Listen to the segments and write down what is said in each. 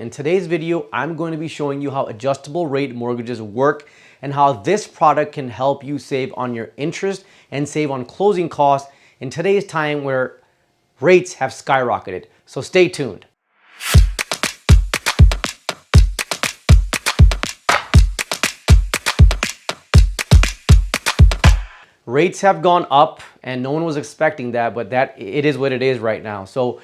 In today's video, I'm going to be showing you how adjustable rate mortgages work and how this product can help you save on your interest and save on closing costs in today's time where rates have skyrocketed. So stay tuned. Rates have gone up and no one was expecting that, but it is what it is right now. So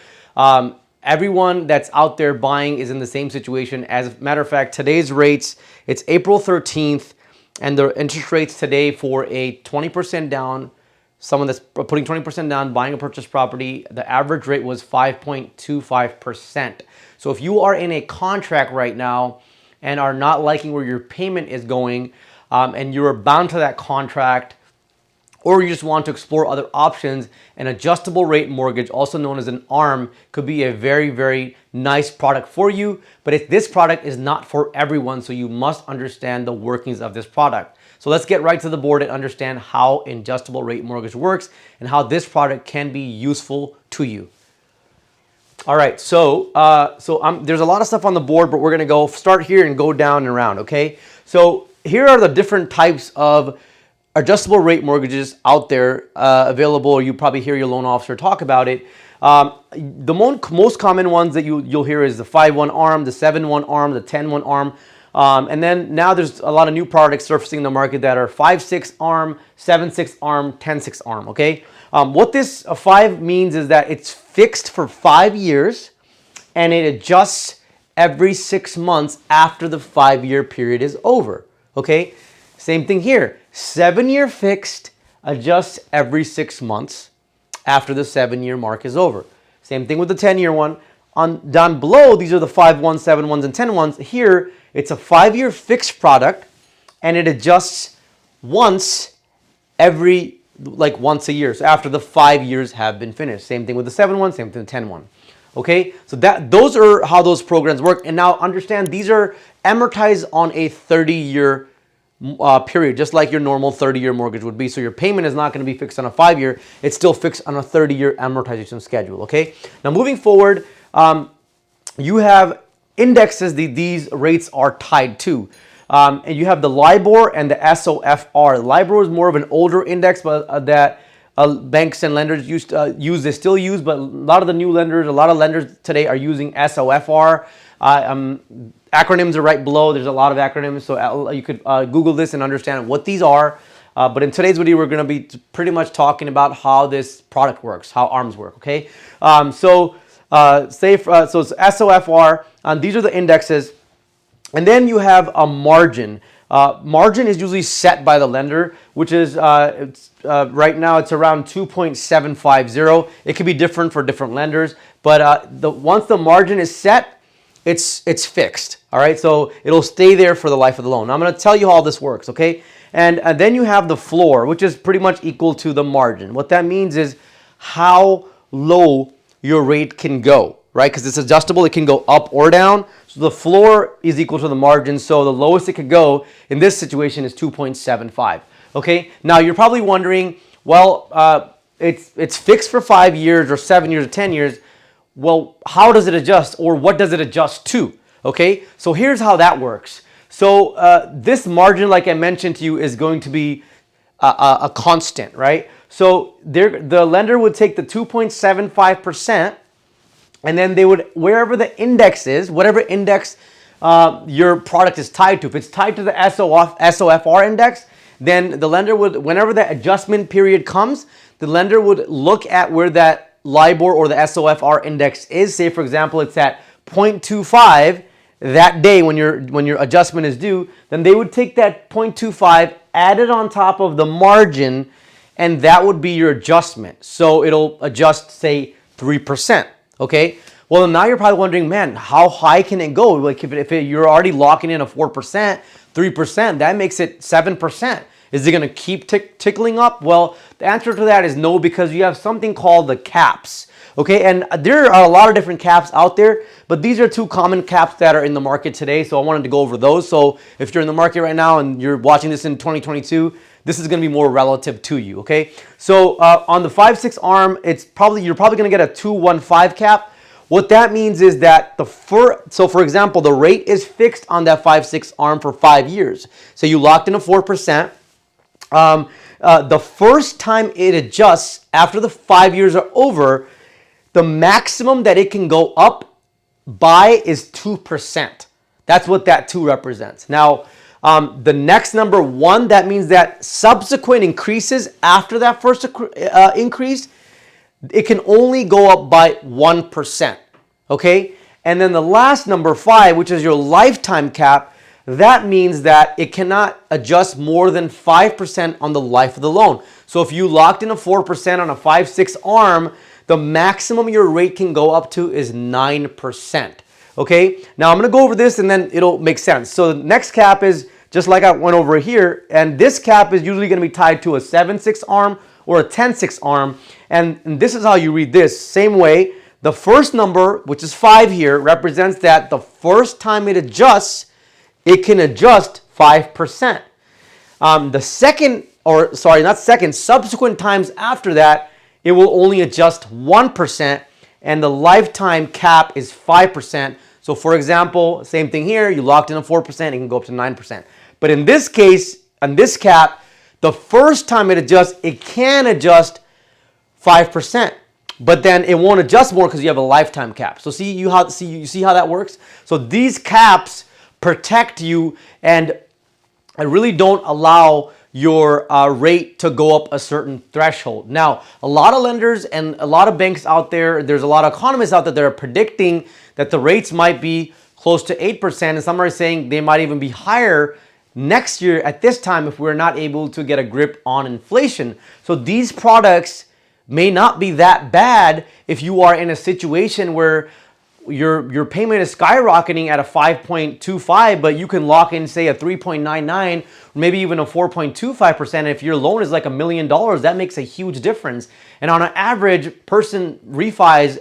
everyone that's out there buying is in the same situation. As a matter of fact, today's rates, it's April 13th, and the interest rates today for a 20% down, someone that's putting 20% down, buying a purchase property, the average rate was 5.25%. So if you are in a contract right now and are not liking where your payment is going, and you're bound to that contract, or you just want to explore other options, an adjustable rate mortgage, also known as an ARM, could be a very, very nice product for you. But this product is not for everyone, so you must understand the workings of this product. So let's get right to the board and understand how an adjustable rate mortgage works and how this product can be useful to you. All right, so there's a lot of stuff on the board, but we're gonna go start here and go down and around, okay? So here are the different types of adjustable rate mortgages out there available. You probably hear your loan officer talk about it. The most common ones that you'll hear is the 5-1 ARM, the 7-1 ARM, the 10-1 ARM. And then now there's a lot of new products surfacing in the market that are 5-6 ARM, 7-6 ARM, 10-6 ARM, okay? What this 5 means is that it's fixed for 5 years and it adjusts every 6 months after the 5-year period is over, okay? Same thing here. 7-year fixed adjusts every 6 months after the 7-year mark is over. Same thing with the 10-year one. Down below, these are the 5-1, 7-1s, and 10-1s. Here, it's a 5-year fixed product, and it adjusts once a year. So after the 5 years have been finished. Same thing with the 7-1, same thing with the 10-1. Okay, so those are how those programs work. And now understand these are amortized on a 30-year period, just like your normal 30-year mortgage would be. So your payment is not going to be fixed on a 5-year. It's still fixed on a 30-year amortization schedule, okay? Now moving forward, you have indexes that these rates are tied to. And you have the LIBOR and the SOFR. LIBOR is more of an older index, but that banks and lenders they still use, but a lot of the new lenders, a lot of lenders today are using SOFR. Acronyms are right below. There's a lot of acronyms, so you could Google this and understand what these are. But in today's video, we're going to be pretty much talking about how this product works, how ARMs work, okay? So it's SOFR, and these are the indexes. And then you have a margin. Margin is usually set by the lender, which is right now it's around 2.750. It could be different for different lenders, but once the margin is set, it's fixed, all right? So it'll stay there for the life of the loan. Now I'm going to tell you how all this works, okay? And then you have the floor, which is pretty much equal to the margin. What that means is how low your rate can go, right? Because it's adjustable, it can go up or down. So the floor is equal to the margin, so the lowest it could go in this situation is 2.75, okay? Now you're probably wondering, well, it's fixed for 5 years or 7 years or 10 years. Well, how does it adjust, or what does it adjust to? Okay, so here's how that works. So this margin, like I mentioned to you, is going to be a constant, right? So the lender would take the 2.75%, and then they would, wherever the index is, whatever index your product is tied to, if it's tied to the SOFR index, then the lender would, whenever that adjustment period comes, the lender would look at where that LIBOR or the SOFR index is. Say, for example, it's at 0.25 that day when your adjustment is due, then they would take that 0.25, add it on top of the margin, and that would be your adjustment. So it'll adjust, say, 3%, okay? Well, now you're probably wondering, man, how high can it go? Like if you're already locking in a 4%, 3%, that makes it 7%. Is it going to keep tickling up? Well, the answer to that is no, because you have something called the caps. Okay, and there are a lot of different caps out there, but these are two common caps that are in the market today, so I wanted to go over those. So if you're in the market right now and you're watching this in 2022, this is going to be more relative to you, okay? So on the 5-6 ARM, you're probably going to get a 215 cap. what that means is that so for example, the rate is fixed on that 5/6 arm for 5 years. So you locked in a 4%. The first time it adjusts after the 5 years are over, the maximum that it can go up by is 2%. That's what that 2 represents. Now, the next number 1, that means that subsequent increases after that first increase, it can only go up by 1%. Okay? And then the last number 5, which is your lifetime cap, that means that it cannot adjust more than 5% on the life of the loan. So if you locked in a 4% on a 5/6 arm, the maximum your rate can go up to is 9%. Okay, now I'm going to go over this and then it'll make sense. So the next cap is just like I went over here, and this cap is usually going to be tied to a 7/6 arm or a 10/6 arm. And this is how you read this. Same way, the first number, which is 5 here, represents that the first time it adjusts, it can adjust 5%. The second, or sorry, not second, subsequent times after that, it will only adjust 1%, and the lifetime cap is 5%. So for example, same thing here, you locked in a 4%, it can go up to 9%. But in this case, on this cap, the first time it adjusts, it can adjust 5%. But then it won't adjust more because you have a lifetime cap. So you see how that works? So these caps protect you and really don't allow your rate to go up a certain threshold. Now, a lot of lenders and a lot of banks out there, there's a lot of economists out there that are predicting that the rates might be close to 8%, and some are saying they might even be higher next year at this time if we're not able to get a grip on inflation. So these products may not be that bad if you are in a situation where your payment is skyrocketing at a 5.25, but you can lock in, say, a 3.99, maybe even a 4.25%. If your loan is like $1 million, that makes a huge difference. And on an average, person refis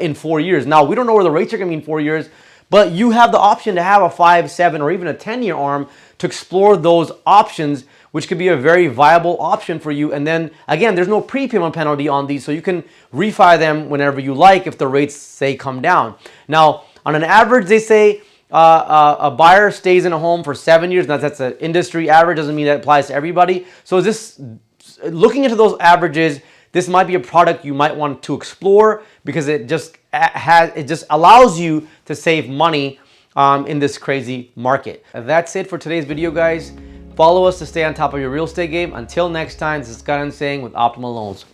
in 4 years. Now, we don't know where the rates are going to be in 4 years, but you have the option to have a 5, 7, or even a 10-year arm to explore those options, which could be a very viable option for you. And then again, there's no prepayment penalty on these, so you can refi them whenever you like if the rates say come down. Now, on an average, they say a buyer stays in a home for 7 years. Now, that's an industry average, doesn't mean that applies to everybody. So looking into those averages, this might be a product you might want to explore because it just allows you to save money in this crazy market. That's it for today's video, guys. Follow us to stay on top of your real estate game. Until next time, this is Karan saying with Optimal Loans.